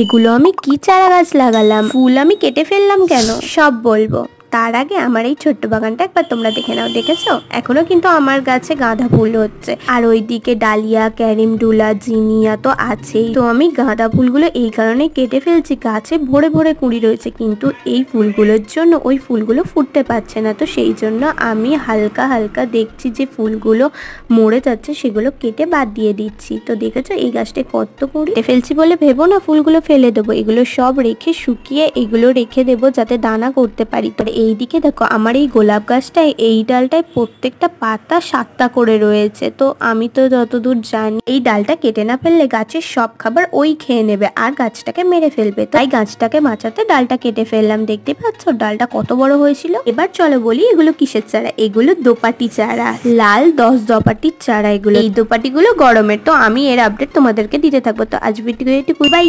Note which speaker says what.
Speaker 1: এগুলো আমি কি চারা গাছ লাগালাম, ফুল আমি কেটে ফেললাম কেন, সব বলবো। তার আগে আমার এই ছোট্ট বাগানটা একবার তোমরা দেখে নাও। দেখেছো এখনো কিন্তু আমার গাছে গাঁদা ফুল হচ্ছে, আর ওইদিকে ডালিয়া, ক্যারিমডুলা, জিনিয়া তো আছেই। তো আমি গাঁদা ফুলগুলো এই কারণে কেটে ফেলছি, গাছে ভরে ভরে কুঁড়ি রয়েছে, কিন্তু এই ফুলগুলোর জন্য ওই ফুলগুলো ফুটতে পারছে না। তো সেই জন্য আমি হালকা হালকা দেখছি যে ফুলগুলো মরে যাচ্ছে, সেগুলো কেটে বাদ দিয়ে দিচ্ছি। তো দেখেছো এই গাছটা কত কুঁড়ি ফেলছি বলে ভেবো না ফুলগুলো ফেলে দেবো, এগুলো সব রেখে শুকিয়ে এগুলো রেখে দেবো যাতে দানা করতে পারি। তো এইদিকে দেখো আমার এই গোলাপ গাছটায় এই ডালটায় প্রত্যেকটা পাতা 7টা করে রয়েছে। তো আমি তো যতদূর জানি এই ডালটা কেটে না ফেললে গাছের সব খাবার ওই খেয়ে নেবে আর গাছটাকে মেরে ফেলবে। তাই গাছটাকে বাঁচাতে ডালটা কেটে ফেললাম। দেখতে পাচ্ছ ডালটা কত বড় হয়েছিল। এবার চলো বলি এগুলো কিসের চারা। এগুলো দোপাটি চারা, লাল 10 দোপাটির চারা এগুলো। এই দোপাটিগুলো গরমের। তো আমি এর আপডেট তোমাদেরকে দিতে থাকবো। তো আজ ভিডিও এটুকুই, বাই।